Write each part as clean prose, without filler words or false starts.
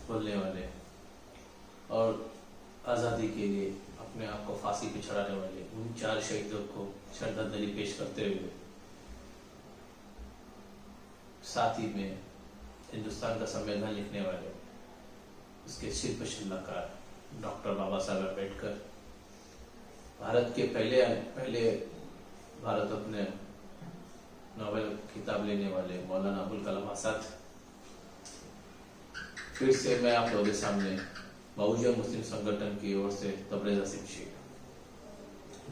बोलने वाले और आज़ादी के लिए अपने आप को फांसी पे चढ़ाने वाले उन 4 शहीदों को श्रद्धांजलि पेश करते हुए साथ ही में हिंदुस्तान का संविधान लिखने वाले उसके शिल्प शिलाकार डॉक्टर बाबा साहब अम्बेडकर, भारत के पहले भारत अपने नोबेल खिताब लेने वाले मौलाना अबुल कलाम आजाद, फिर से मैं आप लोगों के सामने बहुजन मुस्लिम संगठन की ओर से तबरेज़ आसिफ शेख।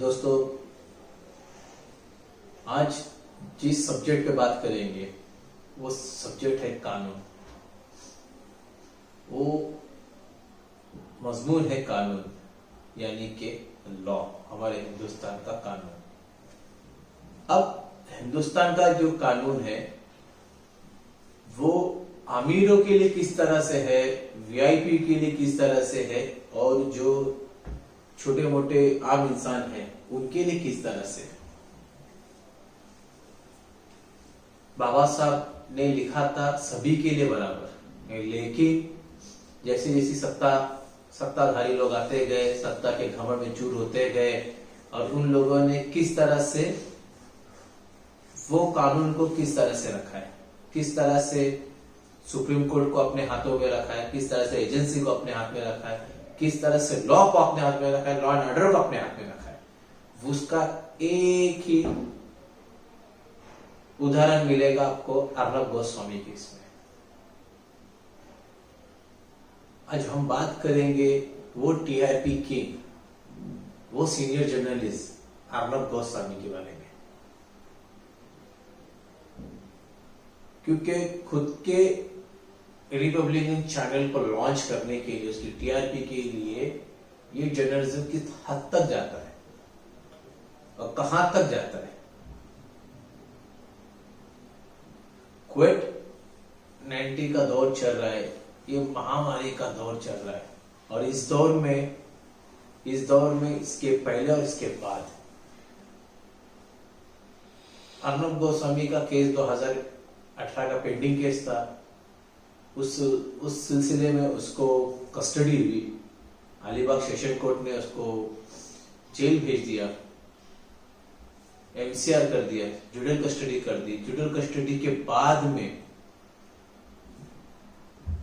दोस्तों, आज जिस सब्जेक्ट पे बात करेंगे वो सब्जेक्ट है कानून। वो मजमून है कानून, यानी कि लॉ, हमारे हिंदुस्तान का कानून। अब हिंदुस्तान का जो कानून है वो अमीरों के लिए किस तरह से है, वीआईपी के लिए किस तरह से है, और जो छोटे मोटे आम इंसान हैं उनके लिए किस तरह से है। बाबा साहब ने लिखा था सभी के लिए बराबर, लेकिन जैसे जैसी सत्ताधारी लोग आते गए, सत्ता के घमंड में चूर होते गए, और उन लोगों ने किस तरह से वो कानून को किस तरह से रखा है, किस तरह से सुप्रीम कोर्ट को अपने हाथों में रखा है, किस तरह से एजेंसी को अपने हाथ में रखा है, किस तरह से लॉ को अपने हाथ में रखा है, लॉ एंड ऑर्डर को अपने हाथ में रखा है, उसका एक ही उदाहरण मिलेगा आपको अर्नब गोस्वामी के इसमें। आज हम बात करेंगे वो टीआरपी किंग, वो सीनियर जर्नलिस्ट अर्नब गोस्वामी के बारे में, क्योंकि खुद के रिपब्लिकन चैनल को लॉन्च करने के लिए, उसकी टीआरपी के लिए ये जर्नलिज्म किस हद तक जाता है और कहां तक जाता है। कोविड-19 का दौर चल रहा है, ये महामारी का दौर चल रहा है, और इस दौर में इसके पहले और इसके बाद अर्नब गोस्वामी का केस 2018 का पेंडिंग केस था। उस सिलसिले में उसको कस्टडी हुई, अलीबाग सेशन कोर्ट ने उसको जेल भेज दिया, एमसीआर कर दिया, जुडियल कस्टडी कर दी। जुडियल कस्टडी के बाद में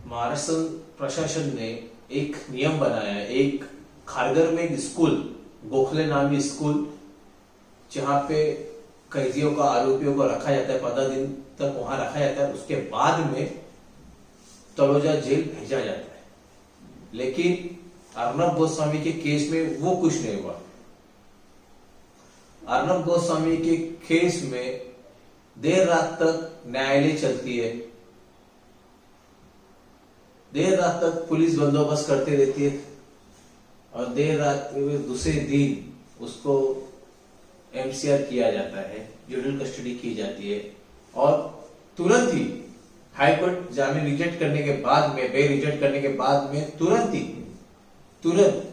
महाराष्ट्र प्रशासन ने एक नियम बनाया, एक खारघर में एक स्कूल, गोखले नामी स्कूल, जहां पे कैदियों को, आरोपियों को रखा जाता है, 15 दिन तक वहां रखा जाता है, उसके बाद में तलोजा जेल भेजा जाता है। लेकिन अर्नब गोस्वामी के केस में वो कुछ नहीं हुआ। अर्नब गोस्वामी के केस में देर रात तक न्यायालय चलती है, देर रात तक पुलिस बंदोबस्त करती रहती है, और देर रात दूसरे दिन उसको एमसीआर किया जाता है, जुडियल कस्टडी की जाती है, और तुरंत ही हाईकोर्ट जामीन रिजेक्ट करने के बाद में, बेल रिजेक्ट करने के बाद में तुरंत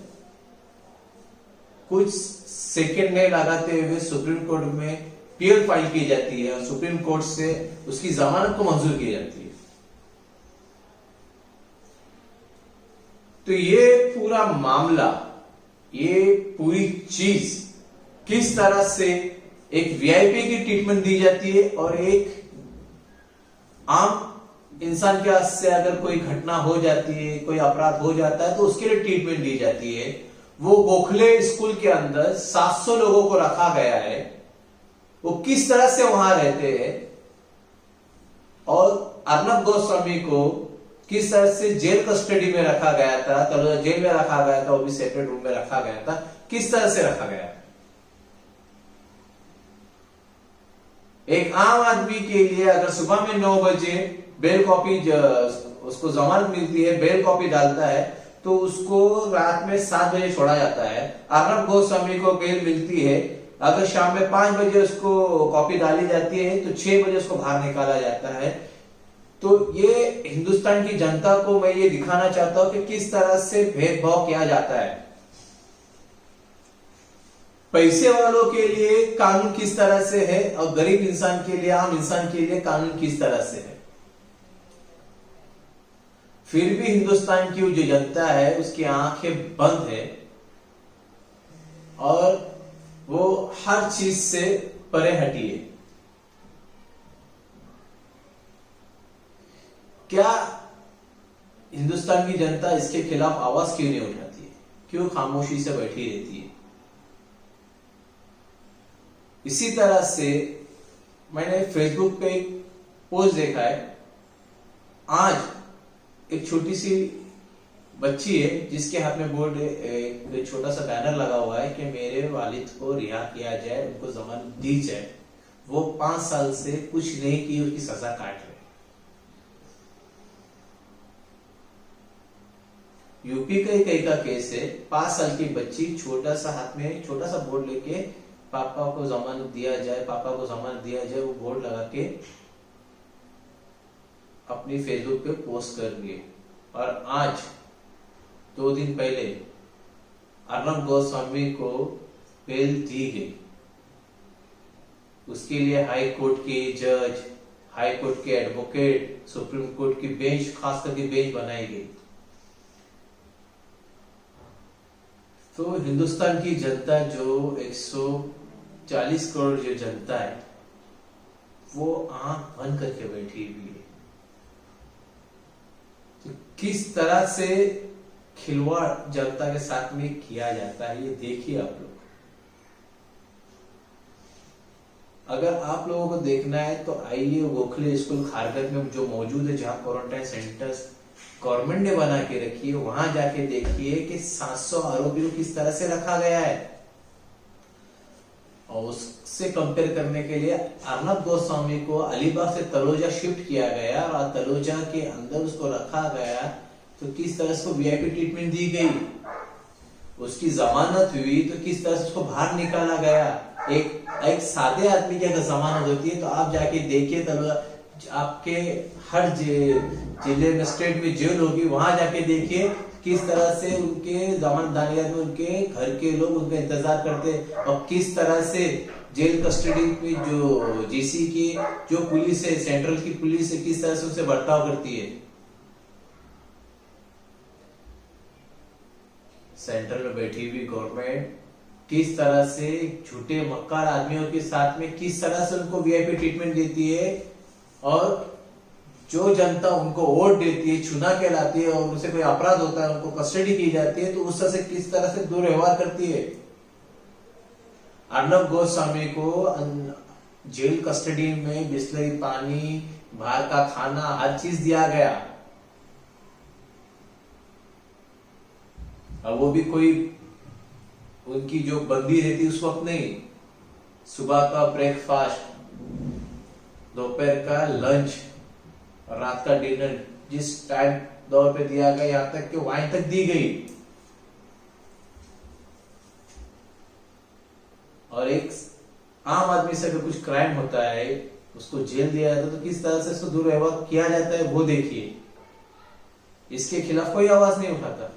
कुछ सेकेंड नहीं लगाते हुए सुप्रीम कोर्ट में पीएल फाइल की जाती है, और सुप्रीम कोर्ट से उसकी जमानत को मंजूर की जाती है। तो ये पूरा मामला, ये पूरी चीज किस तरह से एक वीआईपी की ट्रीटमेंट दी जाती है, और एक आम इंसान के हाथ से अगर कोई घटना हो जाती है, कोई अपराध हो जाता है, तो उसके लिए ट्रीटमेंट दी जाती है। वो गोखले स्कूल के अंदर 700 लोगों को रखा गया है, वो किस तरह से वहां रहते हैं, और अर्नब गोस्वामी को किस तरह से जेल कस्टडी में रखा गया था, तलोजा जेल में रखा गया था, वो भी सेपरेट रूम में रखा गया था, किस तरह से रखा गया। एक आम आदमी के लिए अगर सुबह में 9 बजे बेल कॉपी, उसको जमानत मिलती है, बेल कॉपी डालता है, तो उसको रात में 7 बजे छोड़ा जाता है। अर्नब गोस्वामी को बेल मिलती है, अगर शाम में 5 बजे उसको कॉपी डाली जाती है, तो 6 बजे उसको बाहर निकाला जाता है। तो ये हिंदुस्तान की जनता को मैं ये दिखाना चाहता हूं कि किस तरह से भेदभाव किया जाता है। पैसे वालों के लिए कानून किस तरह से है, और गरीब इंसान के लिए, आम इंसान के लिए कानून किस तरह से है। फिर भी हिंदुस्तान की जो जनता है उसकी आंखें बंद है और वो हर चीज से परे हटी है। क्या हिंदुस्तान की जनता इसके खिलाफ आवाज क्यों नहीं उठाती है? क्यों खामोशी से बैठी रहती है? इसी तरह से मैंने फेसबुक पे एक पोस्ट देखा है। आज एक छोटी सी बच्ची है जिसके हाथ में बोर्ड एक छोटा सा बैनर लगा हुआ है कि मेरे वालिद को रिहा किया जाए, उनको जमानत दी जाए। वो 5 साल से कुछ नहीं की, उसकी सजा काट रहे। यूपी का एक का केस है। 5 साल की बच्ची छोटा सा हाथ में छोटा सा बोर्ड लेके पापा को जमानत दिया जाए, पापा को जमानत दिया जाए, वो बोर्ड लगा के अपनी फेसबुक पे पोस्ट कर दिए। और आज 2 दिन पहले अर्नब गोस्वामी को बेल दी गई। उसके लिए हाई कोर्ट के जज, हाई कोर्ट के एडवोकेट, सुप्रीम कोर्ट की बेंच, खास करके बेंच बनाई गई। तो हिंदुस्तान की जनता जो 140 करोड़ जो जनता है वो आंख बंद करके बैठी हुई है। तो किस तरह से खिलवाड़ जनता के साथ में किया जाता है ये देखिए आप लोग। अगर आप लोगों को देखना है तो आइए गोखले स्कूल खारघर में जो मौजूद है, जहां क्वारंटाइन सेंटर्स गवर्नमेंट ने बना के रखी है, वहां जाके देखिए कि 700 आरोपियों किस तरह से रखा गया है। और उससे कंपेयर करने के लिए अर्नब गोस्वामी को अलीबाग से तलोजा शिफ्ट किया गया और तलोजा के अंदर उसको रखा गया, तो किस तरह से वीआईपी ट्रीटमेंट दी गई। उसकी जमानत हुई तो किस तरह से उसको बाहर निकाला गया। एक सादे आदमी की अगर जमानत होती है तो आप जाके देखिए, तलोजा आपके हर जिले में, स्टेट में जेल होगी, वहां जाके देखिए किस तरह से उनके जमानतदानियात में उनके घर के लोग उनका इंतजार करते और किस तरह से जेल कस्टडी में जो जीसी की जो पुलिस है, सेंट्रल की पुलिस है, किस तरह से उससे बर्ताव करती है। सेंट्रल में बैठी हुई गवर्नमेंट किस तरह से झूठे मक्कार आदमियों के साथ में किस तरह से उनको वीआईपी ट्रीटमेंट देती है और जो जनता उनको वोट देती है, चुना के लाती है और उनसे कोई अपराध होता है उनको कस्टडी की जाती है तो उस तरह से किस तरह से दुर्व्यवहार करती है। अर्नब गोस्वामी को जेल कस्टडी में बिस्लरी पानी, बाहर का खाना, हर चीज दिया गया। अब वो भी कोई उनकी जो बंदी रहती उस वक्त नहीं, सुबह का ब्रेकफास्ट, दोपहर का लंच और रात का डिनर जिस टाइम दौर पे दिया गया, यहां तक कि वाइन तक दी गई। और एक आम आदमी से अगर कुछ क्राइम होता है उसको जेल दिया जाता है तो किस तरह से उसको दुर्व्यवहार किया जाता है वो देखिए। इसके खिलाफ कोई आवाज नहीं उठाता।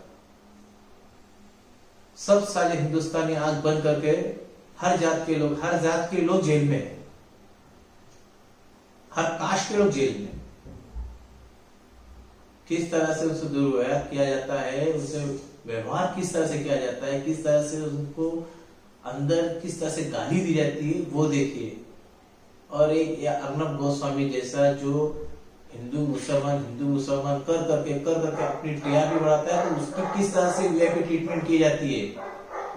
सब साले हिंदुस्तानी आंख बंद करके हर जात के लोग जेल में है, हर कास्ट के लोग जेल में। किस तरह से उससे दुर्व्यवहार किया जाता है, उससे व्यवहार किस तरह से किया जाता है, किस तरह से उनको अंदर किस तरह से गाली दी जाती है वो देखिए। और एक अर्नब गोस्वामी जैसा जो हिंदू मुसलमान कर करके अपनी टीआरपी बढ़ाता है तो उसकी किस तरह से वीआईपी ट्रीटमेंट की जाती है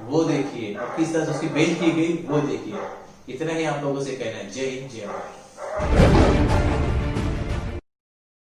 वो देखिए और किस तरह से उसकी बेल की गई वो देखिए। इतना ही आप लोगों से कहना है। जय हिंद, जय भारत।